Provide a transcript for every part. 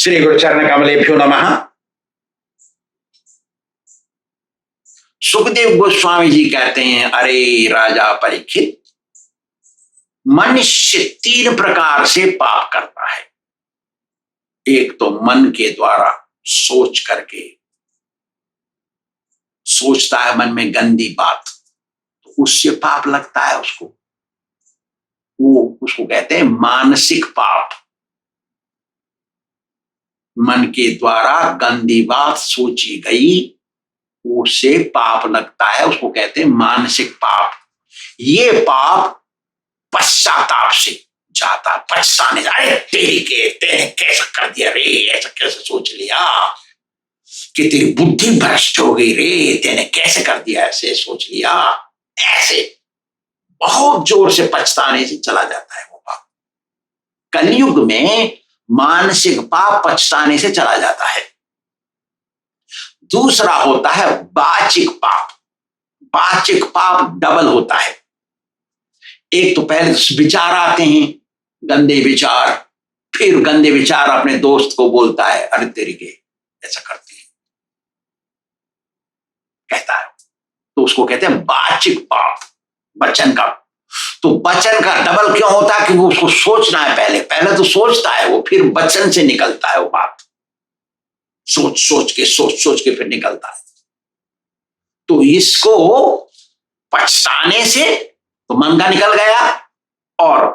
श्री गुरु चरण कमलेभ्यो नमः। सुखदेव गोस्वामी जी कहते हैं, अरे राजा परीक्षित, मनुष्य 3 प्रकार से पाप करता है। एक तो मन के द्वारा सोच करके सोचता है मन में गंदी बात, तो उससे पाप लगता है उसको, वो उसको कहते हैं मानसिक पाप। मन के द्वारा गंदी बात सोची गई, उससे पाप लगता है, उसको कहते हैं मानसिक पाप। ये पाप पश्चाताप से जाता, पछताने जाए, तेरे कैसा कर दिया रे, ऐसा कैसे सोच लिया कि तेरी बुद्धि भ्रष्ट हो गई रे, तेने कैसे कर दिया, ऐसे सोच लिया, ऐसे बहुत जोर से पछताने से चला जाता है वो पाप। कलयुग में मानसिक पाप पछताने से चला जाता है। दूसरा होता है वाचिक पाप। वाचिक पाप डबल होता है। एक तो पहले विचार आते हैं, गंदे विचार, फिर गंदे विचार अपने दोस्त को बोलता है, अरे तेरी के ऐसा करते हैं, कहता है, तो उसको कहते हैं वाचिक पाप, वचन का। तो वचन का डबल क्यों होता है कि वो उसको सोचना है, पहले तो सोचता है वो, फिर वचन से निकलता है वो बात, सोच के फिर निकलता है। तो इसको पछताने से तो मन का निकल गया, और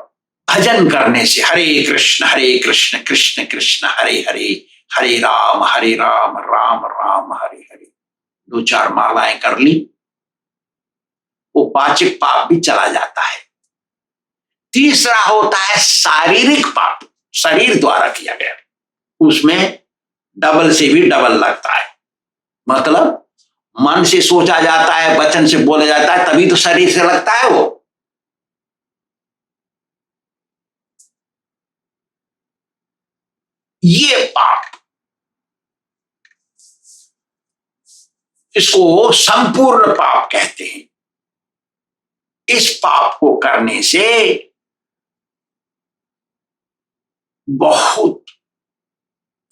भजन करने से हरे कृष्ण कृष्ण कृष्ण हरे हरे, हरे राम राम राम हरे हरे, 2-4 मालाएं कर ली, वो वाचिक पाप भी चला जाता है। तीसरा होता है शारीरिक पाप, शरीर द्वारा किया गया, उसमें डबल से भी डबल लगता है। मतलब मन से सोचा जाता है, वचन से बोला जाता है, तभी तो शरीर से लगता है वो। ये पाप, इसको संपूर्ण पाप कहते हैं। इस पाप को करने से बहुत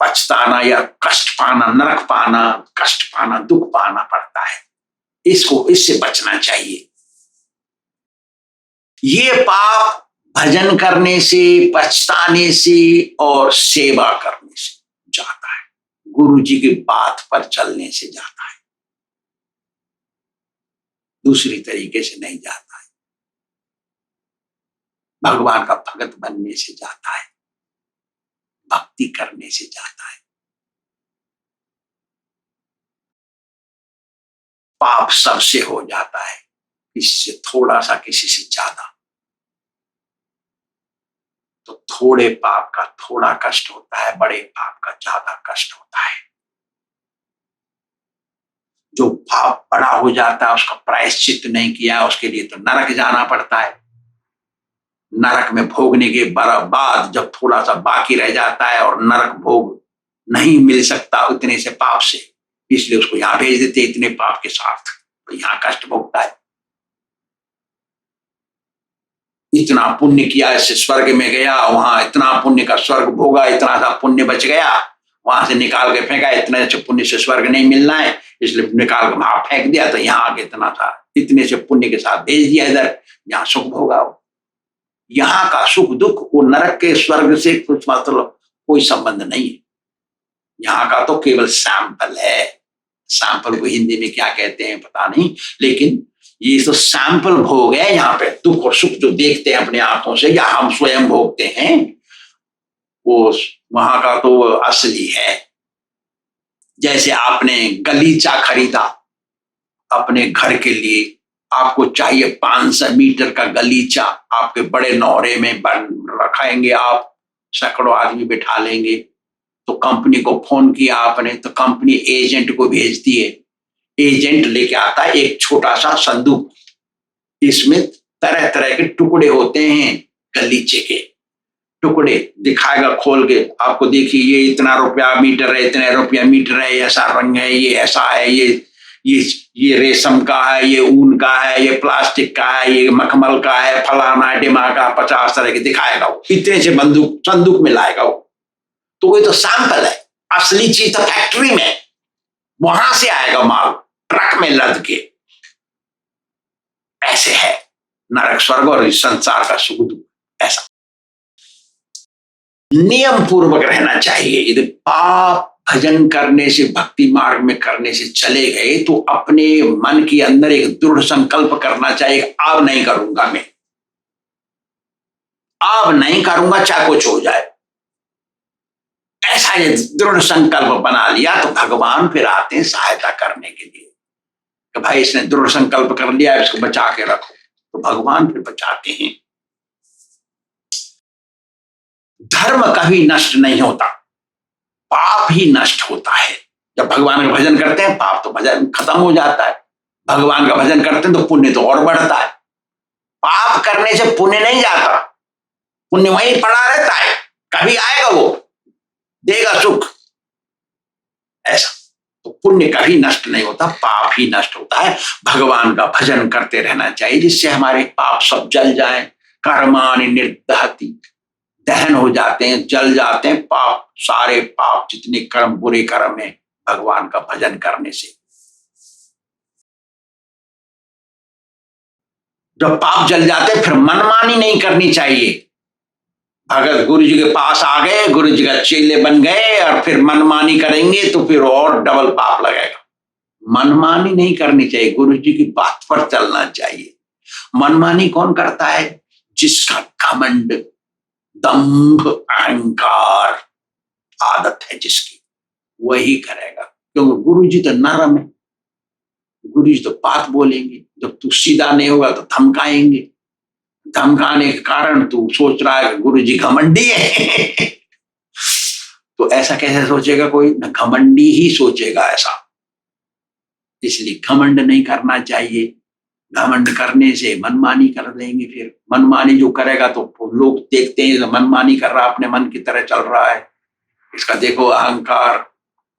पछताना या कष्ट पाना, नरक पाना, कष्ट पाना, दुख पाना पड़ता है। इससे बचना चाहिए। ये पाप भजन करने से, पछताने से और सेवा करने से जाता है, गुरु जी की बात पर चलने से जाता है, दूसरी तरीके से नहीं जाता है। भगवान का भगत बनने से जाता है, भक्ति करने से जाता है। पाप सबसे हो जाता है, इससे थोड़ा सा, किसी से ज्यादा। तो थोड़े पाप का थोड़ा कष्ट होता है, बड़े पाप का ज्यादा कष्ट होता है। जो पाप बड़ा हो जाता है, उसका प्रायश्चित नहीं किया, उसके लिए तो नरक जाना पड़ता है। नरक में भोगने के बाद जब थोड़ा सा बाकी रह जाता है और नरक भोग नहीं मिल सकता उतने से पाप से, इसलिए उसको यहां भेज देते इतने पाप के साथ, तो यहां कष्ट भोगता है। इतना पुण्य किया, इससे स्वर्ग में गया, वहां इतना पुण्य का स्वर्ग भोगा, इतना सा पुण्य बच गया, वहां से निकाल के फेंका, इतने से पुण्य से स्वर्ग नहीं मिलना है, इसलिए निकाल के वहां फेंक दिया, तो यहाँ आके इतना था, इतने से पुण्य के साथ भेज दिया इधर, यहाँ सुख भोगा। यहाँ का सुख दुख वो नरक के स्वर्ग से कुछ मतलब कोई संबंध नहीं है। यहाँ का तो केवल सैंपल है। सैंपल को हिंदी में क्या कहते हैं पता नहीं, लेकिन ये तो सैंपल भोग है। यहाँ पे दुख और सुख जो देखते हैं अपने आंखों से या हम स्वयं भोगते हैं, वो वहां का तो असली है। जैसे आपने गलीचा खरीदा अपने घर के लिए, आपको चाहिए 500 मीटर का गलीचा, आपके बड़े नौरे में रखेंगे, आप सैकड़ों आदमी बिठा लेंगे। तो कंपनी को फोन किया आपने, तो कंपनी एजेंट को भेज दिए, एजेंट लेके आता है एक छोटा सा संदूक, इसमें तरह तरह के टुकड़े होते हैं, गलीचे के टुकड़े दिखाएगा खोल के आपको, देखिए ये इतना रुपया मीटर है, इतने रुपया मीटर है, ऐसा रंग है, ये ऐसा है, ये रेशम का है, ये ऊन का है, ये प्लास्टिक का है, ये मखमल का है, फलाना डिमा का, 50 तरह के दिखाएगा वो, इतने से संदूक में लाएगा वो। तो ये तो सैंपल है, असली चीज तो फैक्ट्री में, वहां से आएगा माल ट्रक में लद के। ऐसे है नरक स्वर्ग और इस संसार का सुख दुख। ऐसा नियम पूर्वक रहना चाहिए। यदि पाप भजन करने से, भक्ति मार्ग में करने से चले गए तो अपने मन के अंदर एक दृढ़ संकल्प करना चाहिए, अब नहीं करूंगा, मैं अब नहीं करूंगा चाहे कुछ हो जाए। ऐसा ये दृढ़ संकल्प बना लिया तो भगवान फिर आते हैं सहायता करने के लिए कि भाई इसने दृढ़ संकल्प कर लिया, इसको बचा के रखो, तो भगवान फिर बचाते हैं। धर्म कभी नष्ट नहीं होता, पाप ही नष्ट होता है। जब भगवान का भजन करते हैं पाप तो भजन खत्म हो जाता है, भगवान का भजन करते हैं तो पुण्य तो और बढ़ता है। पाप करने से पुण्य नहीं जाता, पुण्य वहीं पड़ा रहता है, कभी आएगा वो देगा सुख। ऐसा तो पुण्य कभी नष्ट नहीं होता, पाप ही नष्ट होता है। भगवान का भजन करते रहना चाहिए जिससे हमारे पाप सब जल जाए। कर्माणि निर्दहति, दहन हो जाते हैं, जल जाते हैं पाप, सारे पाप जितने कर्म बुरे कर्म है भगवान का भजन करने से। जब पाप जल जाते फिर मनमानी नहीं करनी चाहिए। अगर गुरु जी के पास आ गए, गुरु जी का चेले बन गए और फिर मनमानी करेंगे तो फिर और डबल पाप लगेगा। मनमानी नहीं करनी चाहिए, गुरु जी की बात पर चलना चाहिए। मनमानी कौन करता है? जिसका घमंड, दंभ, अहंकार आदत है जिसकी, वही करेगा। क्योंकि गुरु जी तो नरम है, गुरु जी तो बात बोलेंगे, जब तू सीधा नहीं होगा तो धमकाएंगे, धमकाने के कारण तू सोच रहा है गुरु जी घमंडी है तो ऐसा कैसे सोचेगा कोई? न घमंडी ही सोचेगा ऐसा। इसलिए घमंड नहीं करना चाहिए। घमंड करने से मनमानी कर देंगे, फिर मनमानी जो करेगा तो लोग देखते हैं मनमानी कर रहा, अपने मन की तरह चल रहा है, इसका देखो अहंकार।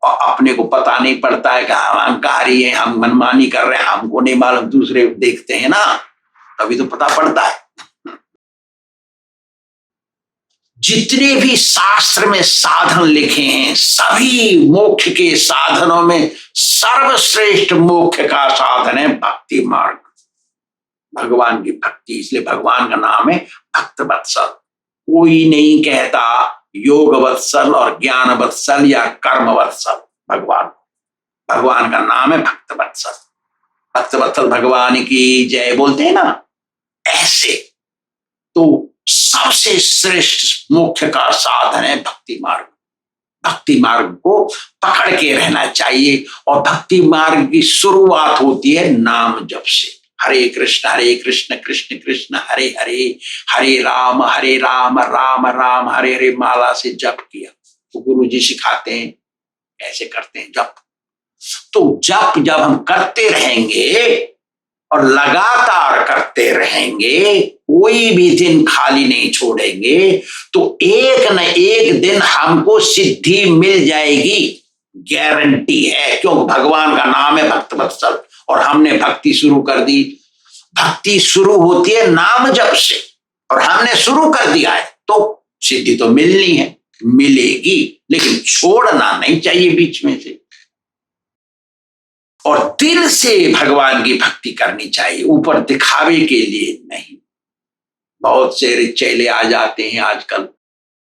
और अपने को पता नहीं पड़ता है कि हम अहंकारी हैं, हम मनमानी कर रहे हैं, हमको नहीं मालूम, दूसरे देखते हैं ना, तभी तो पता पड़ता है। जितने भी शास्त्र में साधन लिखे हैं, सभी मोक्ष के साधनों में सर्वश्रेष्ठ मोक्ष का साधन है भक्ति मार्ग, भगवान की भक्ति। इसलिए भगवान का नाम है भक्त वत्सल। कोई नहीं कहता योग वत्सल और ज्ञान वत्सल या कर्म वत्सल, भगवान का नाम है भक्त वत्सल। भक्त वत्सल भगवान की जय बोलते हैं ना, ऐसे। तो सबसे श्रेष्ठ मोक्ष का साधन है भक्ति मार्ग। भक्ति मार्ग को पकड़ के रहना चाहिए। और भक्ति मार्ग की शुरुआत होती है नाम जप से। हरे कृष्ण कृष्ण कृष्ण हरे हरे, हरे राम राम राम हरे हरे माला से जप किया। तो गुरु जी सिखाते हैं ऐसे करते हैं जप। तो जप जब हम करते रहेंगे और लगातार करते रहेंगे, कोई भी दिन खाली नहीं छोड़ेंगे, तो एक न एक दिन हमको सिद्धि मिल जाएगी, गारंटी है। क्योंकि भगवान का नाम है भक्त वत्सल और हमने भक्ति शुरू कर दी। भक्ति शुरू होती है नाम जप से और हमने शुरू कर दिया है तो सिद्धि तो मिलनी है, मिलेगी, लेकिन छोड़ना नहीं चाहिए बीच में से। और दिल से भगवान की भक्ति करनी चाहिए, ऊपर दिखावे के लिए नहीं। बहुत से चेले आ जाते हैं आजकल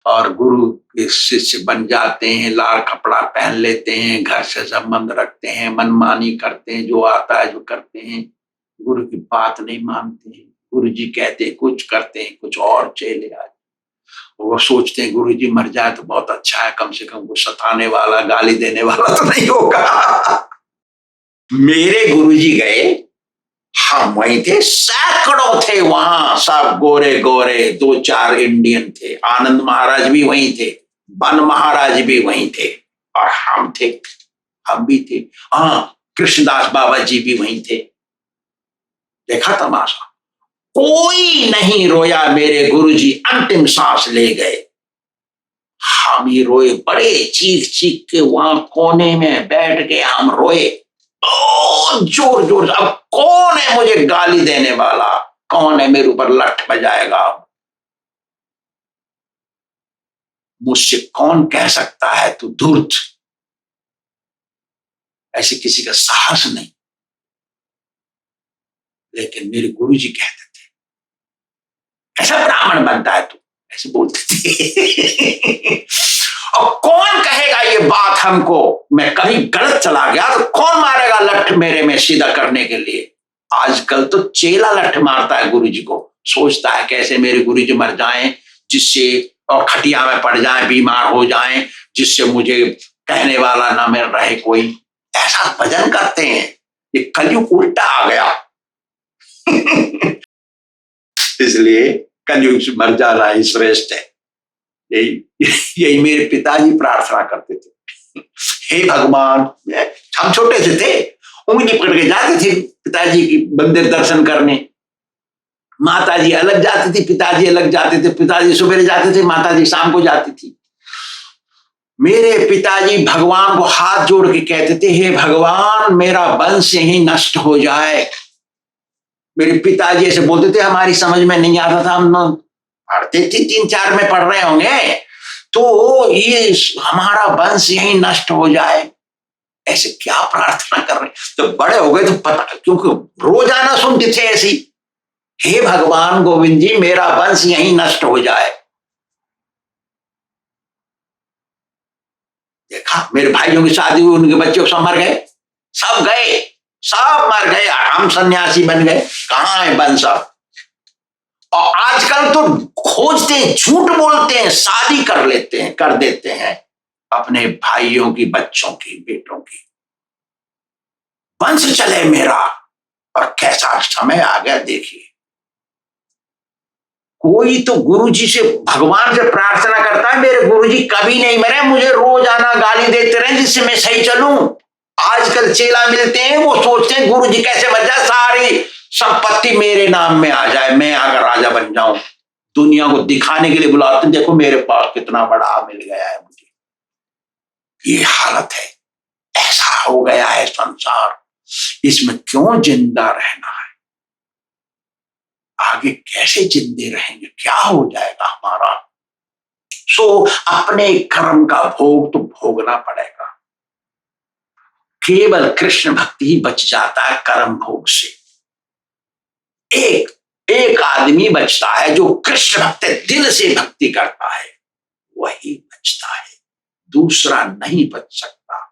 और गुरु के शिष्य बन जाते हैं, लाल कपड़ा पहन लेते हैं, घर से संबंध रखते हैं, मनमानी करते हैं, जो आता है जो करते हैं, गुरु की बात नहीं मानते हैं। गुरु जी कहते कुछ, करते हैं कुछ और। चेले आज वो सोचते हैं गुरु जी मर जाए तो बहुत अच्छा है, कम से कम वो सताने वाला, गाली देने वाला तो नहीं होगा। मेरे गुरुजी गए, हम वहीं थे, सैकड़ों थे वहां, सब गोरे गोरे, 2-4 इंडियन थे। आनंद महाराज भी वहीं थे, बन महाराज भी वहीं थे और हम थे, हम भी थे। हाँ, कृष्णदास बाबा जी भी वहीं थे। देखा तमाशा, कोई नहीं रोया। मेरे गुरुजी अंतिम सांस ले गए, हम ही रोए, बड़े चीख चीख के वहां कोने में बैठ के हम रोए, जोर जोर से। अब कौन है मुझे गाली देने वाला, कौन है मेरे ऊपर लठ बजाएगा? मुझसे कौन कह सकता है तू धूर्त, ऐसे किसी का साहस नहीं। लेकिन मेरे गुरुजी कहते थे ऐसा ब्राह्मण बनता है तू, ऐसे बोलते थे। और कौन कहेगा ये बात हमको, मैं कभी गलत चला गया तो कौन मारेगा लठ मेरे में सीधा करने के लिए। आजकल तो चेला लठ मारता है गुरुजी को, सोचता है कैसे मेरे गुरुजी मर जाएं, जिससे और खटिया में पड़ जाएं, बीमार हो जाएं, जिससे मुझे कहने वाला ना मिल रहे कोई। ऐसा भजन करते हैं। ये कलयुग उल्टा आ गया। इसलिए कलयुग से मर जाना ही श्रेष्ठ है। यही मेरे पिताजी प्रार्थना करते थे। हे भगवान, हम छोटे से थे, उंगली पकड़ के जाते थे पिताजी की मंदिर दर्शन करने। माताजी अलग जाती थी, पिताजी अलग जाते थे। पिताजी सुबह जाते थे, माताजी शाम को जाती थी। मेरे पिताजी भगवान को हाथ जोड़ के कहते थे, हे भगवान मेरा वंश यही नष्ट हो जाए। मेरे पिताजी ऐसे बोलते थे, हमारी समझ में नहीं आता था, हम पढ़ते थे 3-4 में पढ़ रहे होंगे, तो ये हमारा वंश यही नष्ट हो जाए, ऐसे क्या प्रार्थना कर रहे। तो बड़े हो गए तो पता, क्योंकि रोजाना सुनते थे ऐसी, हे भगवान गोविंद जी मेरा वंश यही नष्ट हो जाए। देखा मेरे भाइयों की शादी हुई, उनके बच्चे सब मर गए, सब गए, सब मर गए, हम सन्यासी बन गए, कहां है वंश। और आजकल तो खोजते हैं, झूठ बोलते हैं, शादी कर लेते हैं, कर देते हैं अपने भाइयों की, बच्चों की, बेटों की, वंश चले मेरा। और कैसा समय आ गया देखिए। कोई तो गुरुजी से, भगवान से प्रार्थना करता है, मेरे गुरुजी कभी नहीं मरे, मुझे रोजाना गाली देते रहे जिससे मैं सही चलूं। आजकल चेला मिलते हैं, वो सोचते हैं गुरुजी कैसे बच जाए, सारी संपत्ति मेरे नाम में आ जाए, मैं अगर राजा बन जाऊं। दुनिया को दिखाने के लिए बुलाते हैं, देखो मेरे पास कितना बड़ा मिल गया है मुझे। ये हालत है, ऐसा हो गया है संसार। इसमें क्यों जिंदा रहना है, आगे कैसे जिंदे रहेंगे, क्या हो जाएगा हमारा। सो अपने कर्म का भोग तो भोगना पड़ेगा। केवल कृष्ण भक्ति ही बच जाता है कर्म भोग से। एक आदमी बचता है जो कृष्ण भक्त दिल से भक्ति करता है, वही बचता है, दूसरा नहीं बच सकता।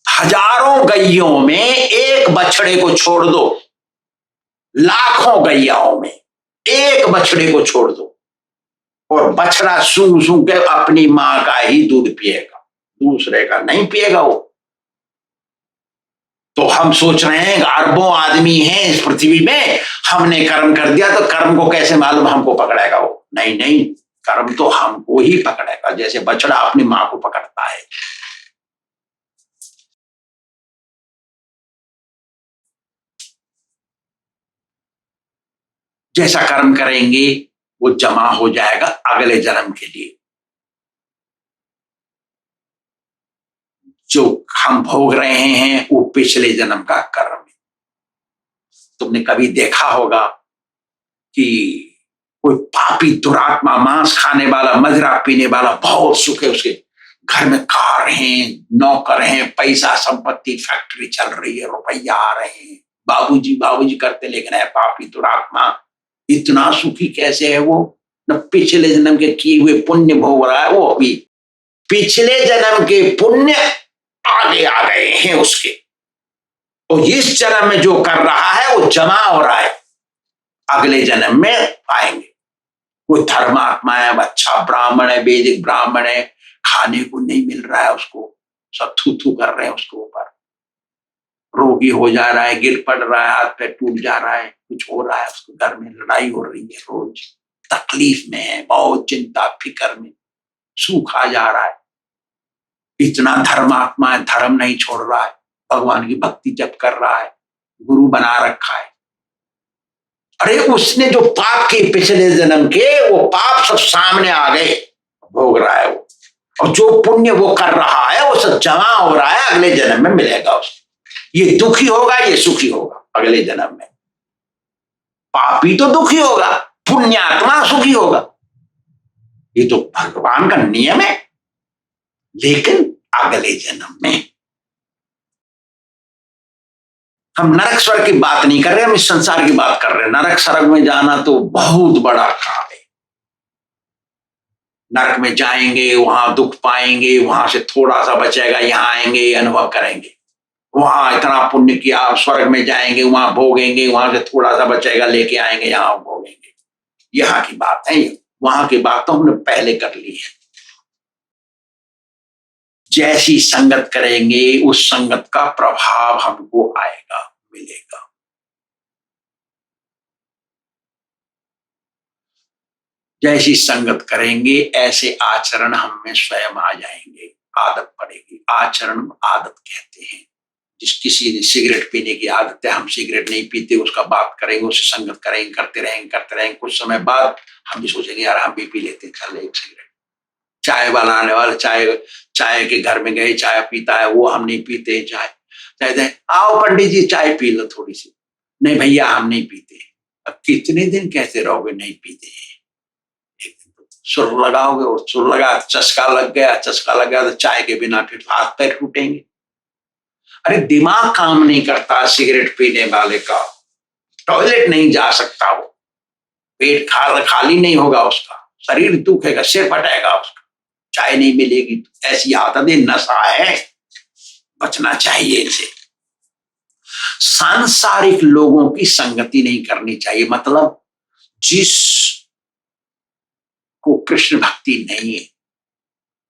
हजारों गैयों में एक बछड़े को छोड़ दो, लाखों गैयाओं में एक बछड़े को छोड़ दो, और बछड़ा सूंघ सूंघ के अपनी मां का ही दूध पिएगा, दूसरे का नहीं पिएगा वो। तो हम सोच रहे हैं अरबों आदमी हैं इस पृथ्वी में, हमने कर्म कर दिया तो कर्म को कैसे मालूम हमको पकड़ेगा वो। नहीं नहीं, कर्म तो हमको ही पकड़ेगा, जैसे बछड़ा अपनी मां को पकड़ता है। जैसा कर्म करेंगे वो जमा हो जाएगा अगले जन्म के लिए। जो हम भोग रहे हैं वो पिछले जन्म का कर्म है। तुमने कभी देखा होगा कि कोई पापी दुरात्मा, मांस खाने वाला, मदिरा पीने वाला, बहुत सुख है उसके घर में, कार हैं, नौकर हैं, पैसा संपत्ति, फैक्ट्री चल रही है, रुपया आ रहे हैं, बाबूजी बाबूजी करते, लेकिन है पापी दुरात्मा इतना सुखी कैसे है वो, न पिछले जन्म के किए हुए पुण्य भोग रहा है वो। अभी पिछले जन्म के पुण्य आगे आ गए हैं उसके, और इस जन्म में जो कर रहा है वो जमा हो रहा है, अगले जन्म में पाएंगे। कोई धर्मात्मा है, अच्छा ब्राह्मण है, वैदिक ब्राह्मण है, खाने को नहीं मिल रहा है उसको, सब थू थू कर रहे हैं उसके ऊपर, रोगी हो जा रहा है, गिर पड़ रहा है, हाथ पैर टूट जा रहा है, कुछ हो रहा है उसको, घर में लड़ाई हो रही है, रोज तकलीफ में है, बहुत चिंता फिक्र में, सूखा जा रहा है। इतना धर्मात्मा है, धर्म नहीं छोड़ रहा है, भगवान की भक्ति जप कर रहा है, गुरु बना रखा है। अरे उसने जो पाप किए पिछले जन्म के, वो पाप सब सामने आ गए, भोग रहा है वो, और जो पुण्य वो कर रहा है वो सब जमा हो रहा है, अगले जन्म में मिलेगा उसको। ये दुखी होगा, ये सुखी होगा अगले जन्म में। पापी तो दुखी होगा, पुण्यात्मा सुखी होगा। ये तो भगवान का नियम है। लेकिन अगले जन्म में हम नरक स्वर्ग की बात नहीं कर रहे, हम इस संसार की बात कर रहे हैं। नरक स्वर्ग में जाना तो बहुत बड़ा काम है। नरक में जाएंगे, वहां दुख पाएंगे, वहां से थोड़ा सा बचेगा, यहाँ आएंगे अनुभव करेंगे। वहां इतना पुण्य किया, स्वर्ग में जाएंगे, वहां भोगेंगे, वहां से थोड़ा सा बचेगा, लेके आएंगे, यहाँ भोगेंगे। यहाँ की बात है, वहां की बात तो हमने पहले कर ली है। जैसी संगत करेंगे उस संगत का प्रभाव हमको आएगा, मिलेगा। जैसी संगत करेंगे ऐसे आचरण हम में स्वयं आ जाएंगे, आदत पड़ेगी। आचरण आदत कहते हैं। जिस किसी ने सिगरेट पीने की आदत है, हम सिगरेट नहीं पीते, उसका बात करेंगे, उससे संगत करेंगे, करते रहेंगे। कुछ समय बाद हम भी सोचेंगे यार हम भी पी लेते, चल एक सिगरेट। चाय बनाने वाला चाय के घर में गए, चाय पीता है, वो हम नहीं पीते चाय। कहते हैं आओ पंडित जी चाय पी लो थोड़ी सी। नहीं भैया हम नहीं पीते। अब कितने दिन कहते रहोगे नहीं पीते? एक दिन तो सुर लगाओगे, और सुर लगा चस्का लग गया तो चाय के बिना फिर हाथ पैर टूटेंगे। अरे दिमाग काम नहीं करता सिगरेट पीने वाले का, टॉयलेट नहीं जा सकता, वो पेट खाली नहीं होगा, उसका शरीर दुखेगा, सिर फटेगा उसका, चाय नहीं मिलेगी। ऐसी आदतें नशा है, बचना चाहिए इनसे। सांसारिक लोगों की संगति नहीं करनी चाहिए, मतलब जिस को कृष्ण भक्ति नहीं है,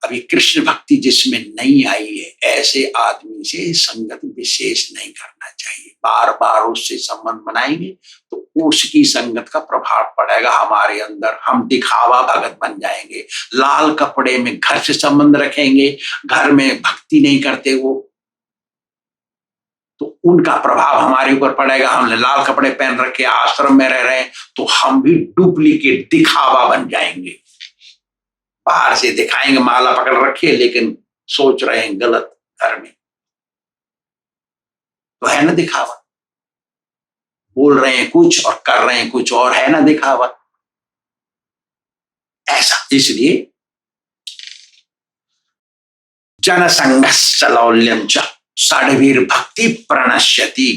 अभी कृष्ण भक्ति जिसमें नहीं आई है, ऐसे आदमी से संगत विशेष नहीं करना चाहिए। बार बार उससे संबंध बनाएंगे तो उसकी संगत का प्रभाव पड़ेगा हमारे अंदर। हम दिखावा भगत बन जाएंगे। लाल कपड़े में घर से संबंध रखेंगे, घर में भक्ति नहीं करते वो, तो उनका प्रभाव हमारे ऊपर पड़ेगा। हमने लाल कपड़े पहन रखे, आश्रम में रह रहे हैं, तो हम भी डुप्लीकेट दिखावा बन जाएंगे। बाहर से दिखाएंगे माला पकड़ रखी है, लेकिन सोच रहे हैं गलत घर में, तो है ना दिखावा। बोल रहे हैं कुछ और कर रहे हैं कुछ और, है ना दिखावा। ऐसा इसलिए जनसंगस्सलौल्यं च षड्वीर भक्ति प्रणश्यति।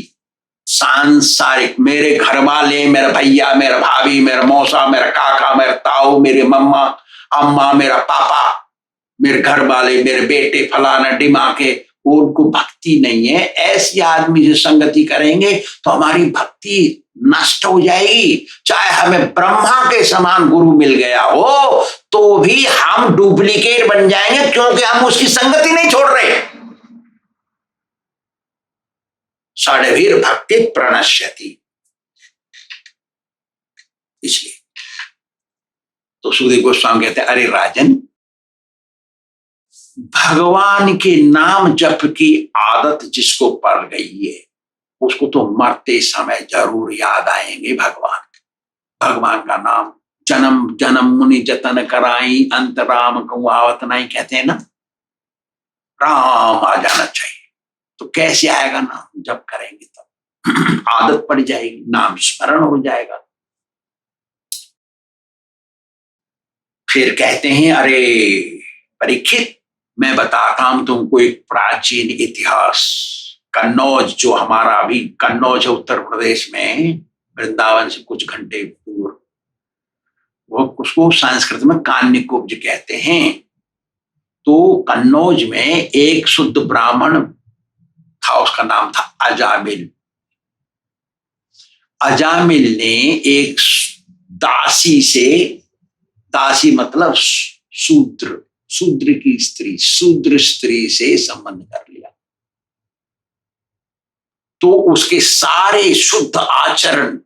सांसारिक मेरे घर वाले, मेरा भैया, मेरा भाभी, मेरा मौसा, मेरा काका, मेरा ताऊ, मेरी मम्मा, अम्मा, मेरा पापा, मेरे घर वाले, मेरे बेटे, फलाना डिमाके, उनको भक्ति नहीं है। ऐसी आदमी से संगति करेंगे तो हमारी भक्ति नष्ट हो जाएगी। चाहे हमें ब्रह्मा के समान गुरु मिल गया हो तो भी हम डुप्लीकेट बन जाएंगे, क्योंकि हम उसकी संगति नहीं छोड़ रहे। षड्वीर भक्ति प्रणश्यति। इसलिए तो सुखदेव गोस्वामी कहते हैं, अरे राजन, भगवान के नाम जप की आदत जिसको पड़ गई है उसको तो मरते समय जरूर याद आएंगे भगवान। भगवान का नाम जन्म जन्म मुनि जतन कराई, अंत राम कुआवत नहीं, कहते हैं ना, राम आ जाना चाहिए। तो कैसे आएगा नाम? जब करेंगे तब आदत पड़ जाएगी, नाम स्मरण हो जाएगा। फिर कहते हैं, अरे परीक्षित, मैं बताता हूं तुमको एक प्राचीन इतिहास। कन्नौज, जो हमारा अभी कन्नौज है उत्तर प्रदेश में, वृंदावन से कुछ घंटे दूर, वो उसको संस्कृत में कान्यकुब्ज कहते हैं। तो कन्नौज में एक शुद्ध ब्राह्मण था, उसका नाम था अजामिल। अजामिल ने एक दासी से, दासी मतलब शूद्र, शूद्र की स्त्री, शूद्र स्त्री से संबंध कर लिया। तो उसके सारे शुद्ध आचरण,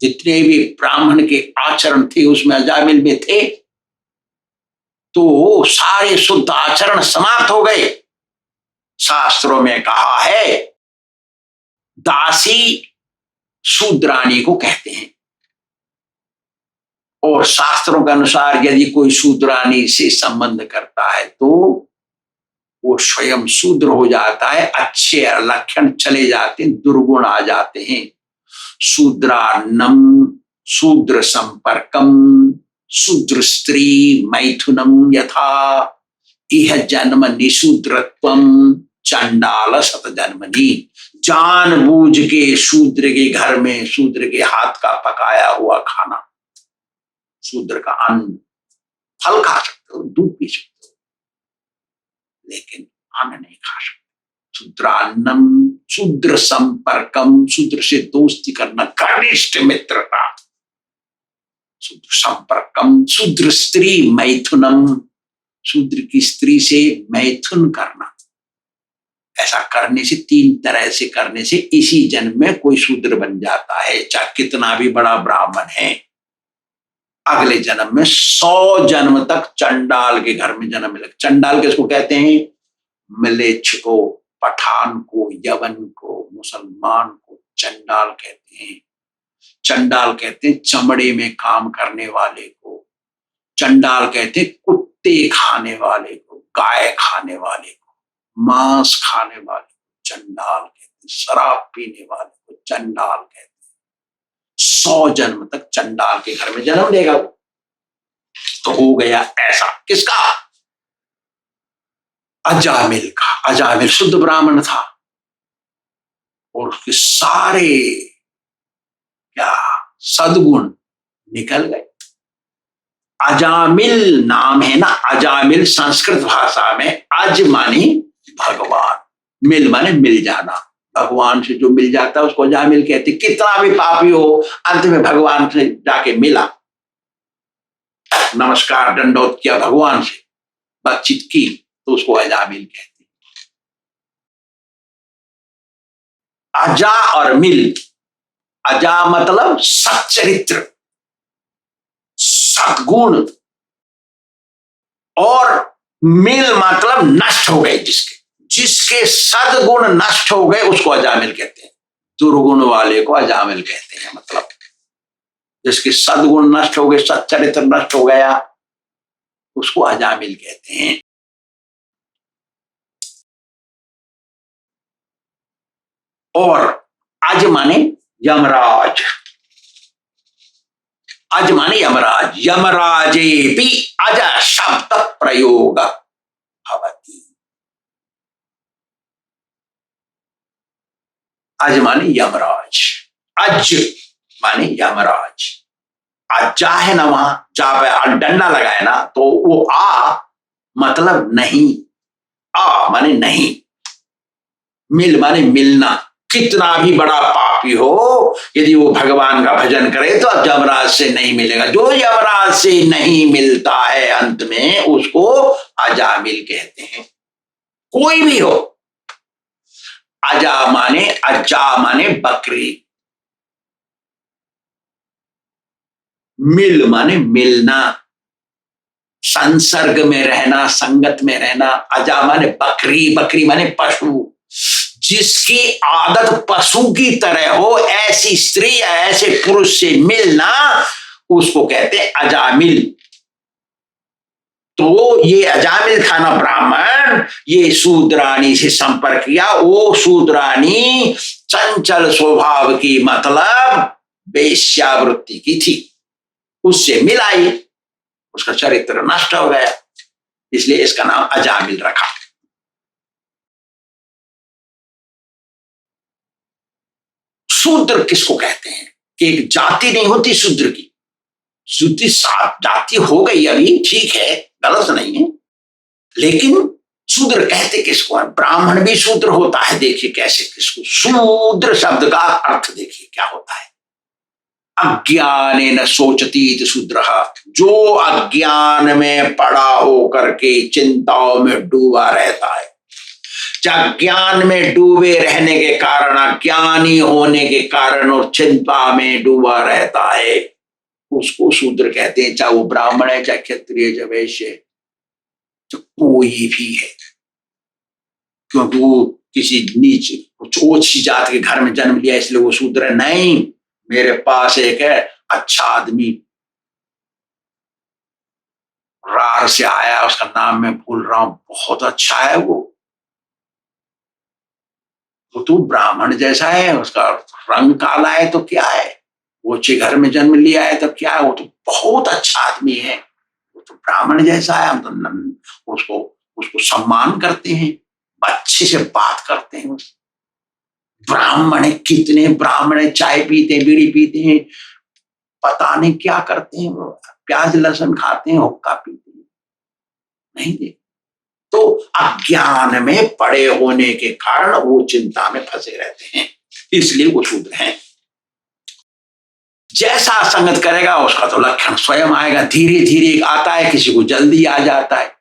जितने भी ब्राह्मण के आचरण थे उसमें अजामिल में थे, तो सारे शुद्ध आचरण समाप्त हो गए। शास्त्रों में कहा है दासी शूद्रानी को कहते हैं, और शास्त्रों के अनुसार यदि कोई शूद्रानी से संबंध करता है तो वो स्वयं शूद्र हो जाता है। अच्छे लक्षण चले जाते हैं, दुर्गुण आ जाते हैं। शूद्रान्नम शूद्र संपर्कम शूद्र स्त्री मैथुनम यथा इह जन्म निशूद्रत्वम चंडाल शत जन्मनि। जानबूझ के शूद्र के घर में शूद्र के हाथ का पकाया हुआ खाना, शूद्र का अन्न, फल खा सकते हो, दूध पी सकते हो, लेकिन अन्न नहीं खा सकते। शूद्रान्नम, शूद्र संपर्कम, शूद्र से दोस्ती करना, घनिष्ठ मित्रता, शूद्र संपर्कम, शूद्र स्त्री मैथुनम, शूद्र की स्त्री से मैथुन करना। ऐसा करने से, तीन तरह से करने से इसी जन्म में कोई शूद्र बन जाता है, चाहे कितना भी बड़ा ब्राह्मण है। अगले जन्म में 100 जन्म तक चंडाल के घर में जन्म मिलेगा। चंडाल किसको कहते हैं? मलेच्छ को, पठान को, यवन को, मुसलमान को चंडाल कहते हैं। चंडाल कहते हैं चमड़े में काम करने वाले को, चंडाल कहते हैं कुत्ते खाने वाले को, गाय खाने वाले को, मांस खाने वाले को चंडाल कहते हैं, शराब पीने वाले को चंडाल कहते हैं। 100 जन्म तक चंडाल के घर में जन्म लेगा वो। तो हो गया ऐसा किसका? अजामिल का। अजामिल शुद्ध ब्राह्मण था और उसके सारे क्या सद्गुण निकल गए। अजामिल नाम है ना, अजामिल संस्कृत भाषा में अज माने भगवान, मिल माने मिल जाना, भगवान से जो मिल जाता है उसको अजामिल कहते। कितना भी पापी हो अंत में भगवान से जाके मिला, नमस्कार दंडोत किया भगवान से, बातचीत की, तो उसको अजामिल कहते। अजा और मिल, अजा मतलब सच्चरित्र, सद्गुण, और मिल मतलब नष्ट हो गए, जिसके सद्गुण नष्ट हो गए उसको अजामिल कहते हैं। दुर्गुण वाले को अजामिल कहते हैं, मतलब जिसके सद्गुण नष्ट हो गए, सच्चरित्र नष्ट हो गया, उसको अजामिल कहते हैं। और अज माने यमराज, अज माने यमराज, यमराजे भी अज शब्द प्रयोग भवति। अज माने यमराज, अज माने यमराज। अजा है ना, वहां जा पे डंडा लगाए ना, तो वो आ मतलब नहीं, आ माने नहीं, मिल माने मिलना। कितना भी बड़ा पापी हो, यदि वो भगवान का भजन करे तो यमराज से नहीं मिलेगा। जो यमराज से नहीं मिलता है अंत में उसको अजामिल कहते हैं, कोई भी हो। अजा माने बकरी, मिल माने मिलना, संसर्ग में रहना, संगत में रहना। अजा माने बकरी, बकरी माने पशु, जिसकी आदत पशु की तरह हो, ऐसी स्त्री या ऐसे पुरुष से मिलना, उसको कहते हैं अजामिल। तो ये अजामिल खाना ब्राह्मण, ये शूद्राणी से संपर्क किया। वो शूद्राणी चंचल स्वभाव की, मतलब वेश्यावृत्ति की थी, उससे मिलाई, उसका चरित्र नष्ट हो गया, इसलिए इसका नाम अजामिल रखा। शूद्र किसको कहते हैं? एक जाति नहीं होती शूद्र की, शूद्र 7 जाति हो गई अभी, ठीक है, गलत नहीं है, लेकिन शूद्र कहते किसको है? ब्राह्मण भी शूद्र होता है। देखिए कैसे, किसको शूद्र शब्द का अर्थ देखिए क्या होता है। अज्ञानेन सोचती शूद्र, जो अज्ञान में पड़ा हो करके चिंताओं में डूबा रहता है। अज्ञान में डूबे रहने के कारण, अज्ञानी होने के कारण और चिंता में डूबा रहता है, उसको शूद्र कहते हैं। चाहे वो ब्राह्मण है, चाहे क्षत्रिय, चाहे वैश्य, तो कोई भी है, क्योंकि वो किसी नीच ओछी जात के घर में जन्म लिया इसलिए वो शूद्र नहीं। मेरे पास एक है अच्छा आदमी, रार से आया, उसका नाम मैं भूल रहा हूं, बहुत अच्छा है वो तो ब्राह्मण जैसा है, उसका रंग काला है तो क्या है, वो अच्छे घर में जन्म लिया है तब क्या है, वो तो बहुत अच्छा आदमी है, वो तो ब्राह्मण जैसा है, हम तो उसको उसको सम्मान करते हैं, अच्छे से बात करते हैं। ब्राह्मण है, कितने ब्राह्मण है चाय पीते हैं, बीड़ी पीते हैं, पता नहीं क्या करते हैं, वो प्याज लहसुन खाते हैं, हुक्का पीते हैं, नहीं दे। तो अज्ञान में पड़े होने के कारण वो चिंता में फंसे रहते हैं, इसलिए वो शूद्र हैं। जैसा संगत करेगा उसका तो लक्षण स्वयं आएगा, धीरे धीरे आता है, किसी को जल्दी आ जाता है,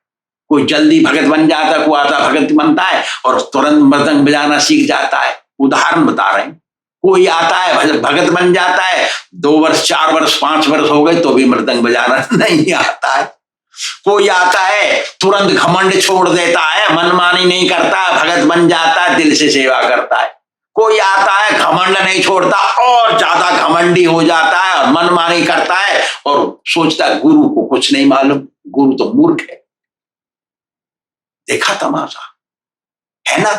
कोई जल्दी भगत बन जाता है, कोई आता भगत बनता है और तुरंत मृदंग बजाना सीख जाता है। उदाहरण बता रहे हैं, कोई आता है भगत बन जाता है, 2 वर्ष 4 वर्ष 5 वर्ष हो गए तो भी मृदंग बजाना नहीं आता है। कोई आता है तुरंत घमंड छोड़ देता है, मनमानी नहीं करता, भगत बन जाता है, दिल से सेवा करता है। कोई आता है घमंड नहीं छोड़ता और ज्यादा घमंडी हो जाता है और मनमानी करता है और सोचता है गुरु को कुछ नहीं मालूम, गुरु तो मूर्ख है। देखा तमाशा है ना।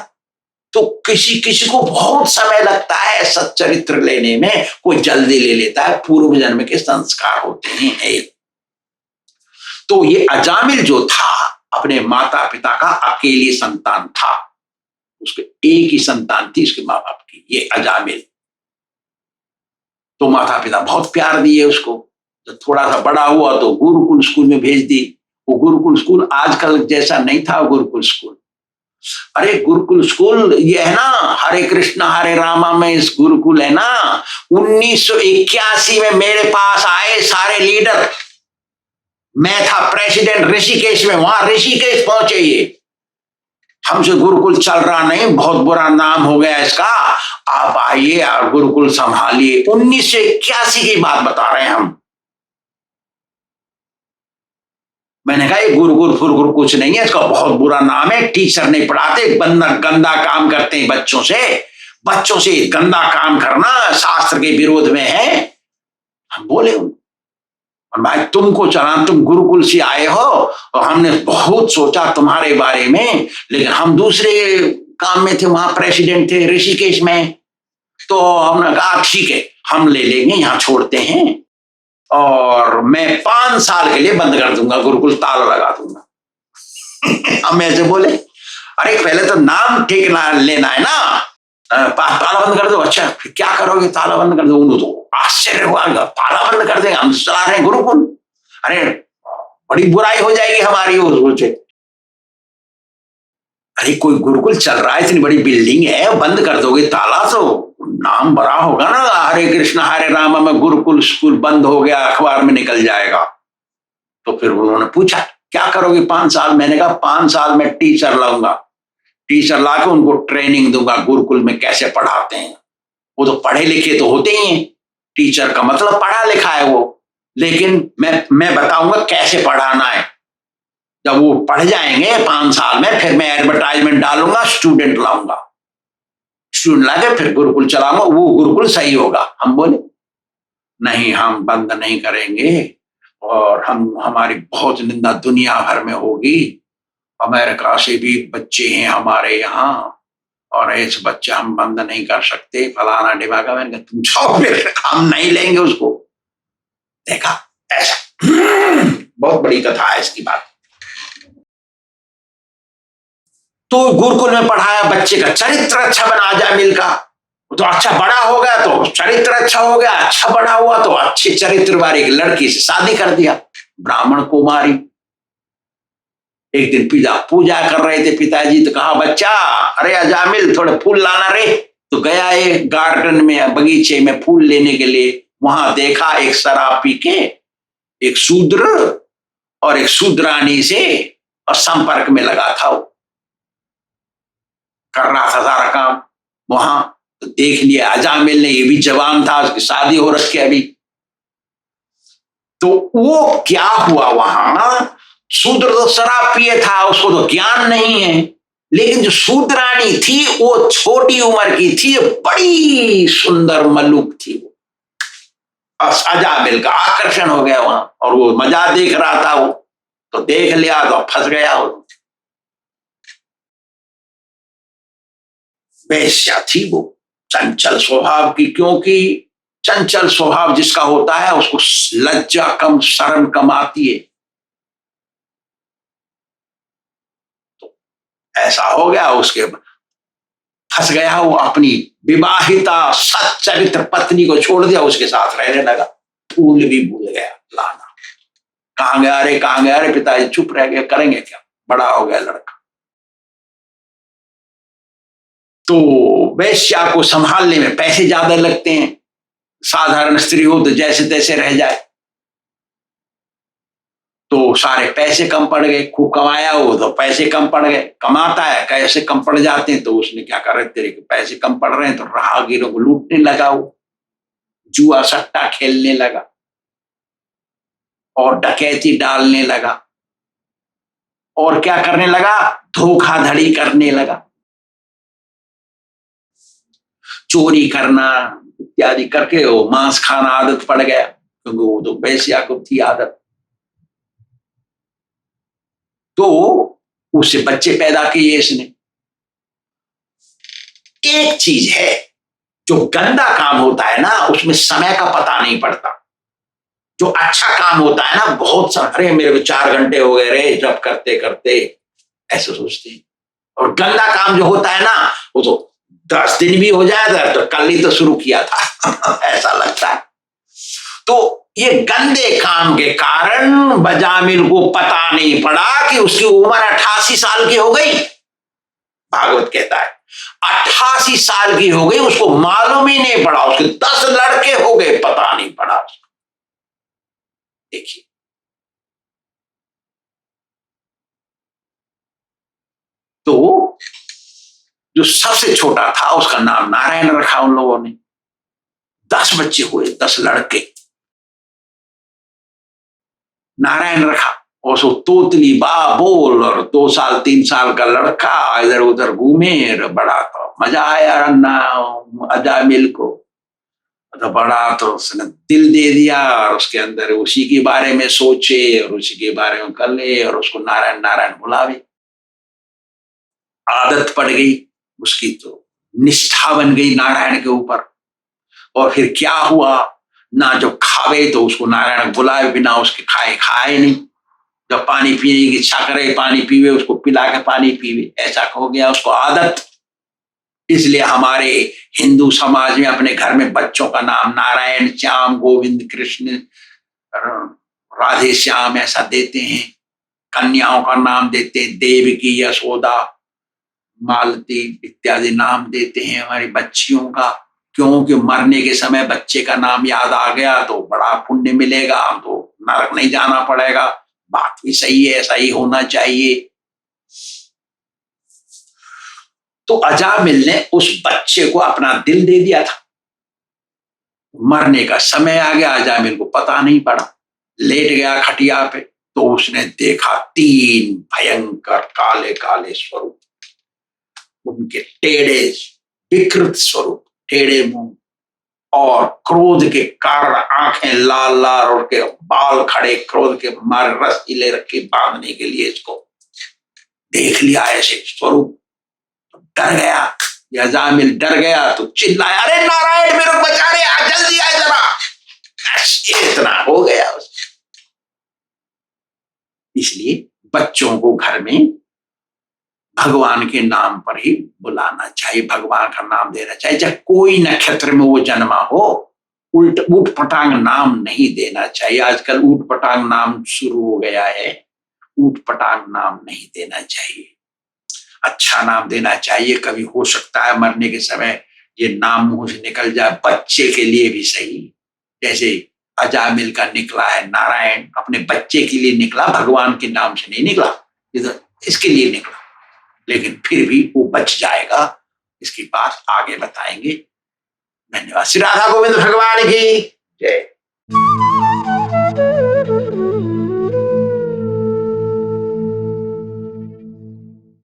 तो किसी किसी को बहुत समय लगता है सच्चरित्र लेने में, कोई जल्दी ले लेता है, पूर्व जन्म के संस्कार होते हैं। तो ये अजामिल जो था अपने माता पिता का अकेली संतान था, उसके एक ही संतान थी उसके माँ बाप की, ये अजामिल। तो माता पिता बहुत प्यार दिए उसको, जब थोड़ा सा बड़ा हुआ तो गुरुकुल स्कूल में भेज दी। वो गुरुकुल स्कूल आजकल जैसा नहीं था गुरुकुल स्कूल। अरे गुरुकुल स्कूल ये है ना, हरे कृष्ण हरे रामा में इस गुरुकुल है ना। 1981 में मेरे पास आए सारे लीडर, मैं था प्रेसिडेंट ऋषिकेश में, वहां ऋषिकेश पहुंचे ये, हमसे गुरुकुल चल रहा नहीं, बहुत बुरा नाम हो गया इसका, आप आइए और गुरुकुल संभालिए। 1981 की बात बता रहे हैं हम। मैंने कहा ये गुरुकुल फुरकुल कुछ नहीं है, इसका बहुत बुरा नाम है, टीचर नहीं पढ़ाते, गंदा काम करते हैं बच्चों से गंदा काम करना शास्त्र के विरोध में है। हम बोले और भाई तुमको चला, तुम गुरुकुल से आए हो और हमने बहुत सोचा तुम्हारे बारे में, लेकिन हम दूसरे काम में थे, वहां प्रेसिडेंट थे ऋषिकेश में, तो हमने कहा ठीक है हम ले लेंगे, यहाँ छोड़ते हैं और मैं 5 साल के लिए बंद कर दूंगा गुरुकुल, ताला लगा दूंगा। हम ऐसे बोले अरे पहले तो नाम ठीक ना लेना है ना, ताला बंद कर दो। अच्छा फिर क्या करोगे, ताला बंद कर दो। उन्होंने तो आश्चर्य हुआ, ताला बंद कर देंगे, हम चला रहे हैं गुरुकुल, अरे बड़ी बुराई हो जाएगी हमारी। वो सोचे अरे कोई गुरुकुल चल रहा है, इतनी बड़ी बिल्डिंग है, बंद कर दोगे ताला तो नाम बड़ा होगा ना, हरे कृष्ण हरे राम में गुरुकुल स्कूल बंद हो गया, अखबार में निकल जाएगा। तो फिर उन्होंने पूछा क्या करोगे 5 साल। मैंने कहा 5 साल में टीचर लाऊंगा, टीचर लाके उनको ट्रेनिंग दूंगा गुरुकुल में कैसे पढ़ाते हैं। वो तो पढ़े लिखे तो होते ही हैं, टीचर का मतलब पढ़ा लिखा है वो, लेकिन मैं बताऊंगा कैसे पढ़ाना है। जब वो पढ़ जाएंगे 5 साल में, फिर मैं एडवर्टाइजमेंट डालूंगा, स्टूडेंट लाऊंगा, स्टूडेंट लाके फिर गुरुकुल चलाऊंगा, वो गुरुकुल सही होगा। हम बोले नहीं हम बंद नहीं करेंगे, और हमारी बहुत निंदा दुनिया भर में होगी, अमेरिका से भी बच्चे हैं हमारे यहाँ और ऐसे बच्चे हम बंद नहीं कर सकते, फलाना डिमागा। मैंने कहा तुम जाओ फिर, हम नहीं लेंगे उसको। देखा ऐसा बहुत बड़ी कथा है इसकी बात। तो गुरुकुल में पढ़ाया, बच्चे का चरित्र अच्छा बना अजामिल का, तो अच्छा बड़ा हो गया तो चरित्र अच्छा हो गया, अच्छा बड़ा हुआ तो अच्छे चरित्र वाली एक लड़की से शादी कर दिया, ब्राह्मण कुमारी। एक दिन पूजा कर रहे थे पिताजी, तो कहा बच्चा अरे अजामिल थोड़े फूल लाना रे। तो गया एक गार्डन में, बगीचे में फूल लेने के लिए, वहां देखा एक शराब पी के एक शूद्र और एक शूद्रानी से और संपर्क में लगा था, वो कर रहा था सारा काम वहां। तो देख लिया अजामिल ने, ये भी जवान था, उसकी शादी हो रखी अभी। तो वो क्या हुआ, वहां शूद्र तो शराब पिए था, उसको तो ज्ञान नहीं है, लेकिन जो शूद्रानी थी वो छोटी उम्र की थी, बड़ी सुंदर मलूक थी। अजामिल का आकर्षण हो गया वहां, और वो मजा देख रहा था, वो तो देख लिया तो फंस गया। वो वेश्या थी, वो चंचल स्वभाव की, क्योंकि चंचल स्वभाव जिसका होता है उसको लज्जा कम, शर्म कम आती है। तो ऐसा हो गया, उसके फंस गया वो, अपनी विवाहिता सच्चरित्र पत्नी को छोड़ दिया, उसके साथ रहने लगा। फूल भी भूल गया लाना। कहां गया रे, कहां गया रे, पिताजी चुप रह गए, करेंगे क्या, बड़ा हो गया लड़का। तो वेश्या को संभालने में पैसे ज्यादा लगते हैं, साधारण स्त्री हो तो जैसे तैसे रह जाए, तो सारे पैसे कम पड़ गए। खूब कमाया हो तो पैसे कम पड़ गए, कमाता है कैसे कम पड़ जाते हैं। तो उसने क्या करा, तेरे के पैसे कम पड़ रहे हैं, तो राहगीरों को लूटने लगा, वो जुआ सट्टा खेलने लगा और डकैती डालने लगा, और क्या करने लगा, धोखाधड़ी करने लगा, चोरी करना इत्यादि करके वो मांस खाना आदत पड़ गया, क्योंकि वो तो वेश्या को थी आदत। तो उससे बच्चे पैदा किए इसने। एक चीज है, जो गंदा काम होता है ना उसमें समय का पता नहीं पड़ता। जो अच्छा काम होता है ना, बहुत सा, अरे मेरे को 4 घंटे हो गए रे जब करते करते, ऐसे सोचते हैं। और गंदा काम जो होता है ना, वो तो 10 दिन भी हो जाए तो कल ही तो शुरू किया था ऐसा लगता है। तो ये गंदे काम के कारण बजामिल को पता नहीं पड़ा कि उसकी उम्र 88 साल की हो गई। भागवत कहता है 88 साल की हो गई, उसको मालूम ही नहीं पड़ा। उसके 10 लड़के हो गए, पता नहीं पड़ा। देखिए, तो जो सबसे छोटा था उसका नाम नारायण रखा उन लोगों ने। 10 बच्चे हुए, 10 लड़के, नारायण रखा। और सो तोतली बा बोल, और 2 साल 3 साल का लड़का इधर उधर घूमे, बड़ा तो मजा आया अजामिल को। तो बड़ा तो उसने दिल दे दिया, और उसके अंदर उसी के बारे में सोचे और उसी के बारे में कर ले, और उसको नारायण नारायण बुलावे। आदत पड़ गई उसकी, तो निष्ठा बन गई नारायण के ऊपर। और फिर क्या हुआ, ना जो खावे तो उसको नारायण बुलाए, बिना उसके खाए नहीं। जब पानी पीने की इच्छा करे पानी पीवे, उसको पिला के पानी पीवे, ऐसा हो गया उसको आदत। इसलिए हमारे हिंदू समाज में अपने घर में बच्चों का नाम नारायण, श्याम, गोविंद, कृष्ण, राधे श्याम ऐसा देते हैं। कन्याओं का नाम देते हैं, देवकी, यशोदा, मालती इत्यादि नाम देते हैं हमारी बच्चियों का। क्योंकि मरने के समय बच्चे का नाम याद आ गया तो बड़ा पुण्य मिलेगा, तो नरक नहीं जाना पड़ेगा। बात भी सही है, ऐसा ही होना चाहिए। तो अजामिल ने उस बच्चे को अपना दिल दे दिया था। मरने का समय आ गया, अजामिल को पता नहीं पड़ा, लेट गया खटिया पे। तो उसने देखा 3 भयंकर काले काले स्वरूप, उनके टेढ़े विकृत स्वरूप, टेढ़े मुंह, और क्रोध के कारण आंखें लाल लाल, और के बाल खड़े, क्रोध के मारे रस्सीले रखे बांधने के लिए। इसको देख लिया ऐसे स्वरूप, डर गया। अजामिल डर गया तो चिल्लाया, अरे नारायण मेरे को बचा ले, आ जल्दी आए जरा। इतना हो गया उसको। इसलिए बच्चों को घर में भगवान के नाम पर ही बुलाना चाहिए, भगवान का नाम देना चाहिए। चाहे कोई नक्षत्र में वो जन्मा हो, ऊट पटांग नाम नहीं देना चाहिए। आजकल ऊट पटांग नाम शुरू हो गया है, ऊट पटांग नाम नहीं देना चाहिए। अच्छा नाम देना चाहिए। कभी हो सकता है मरने के समय ये नाम मुंह से निकल जाए, बच्चे के लिए भी सही। जैसे अजामिल का निकला है नारायण, अपने बच्चे के लिए निकला, भगवान के नाम से नहीं निकला, इसके लिए निकला। लेकिन फिर भी वो बच जाएगा, इसकी बात आगे बताएंगे। धन्यवाद। श्री राधा गोविंद भगवान की जय।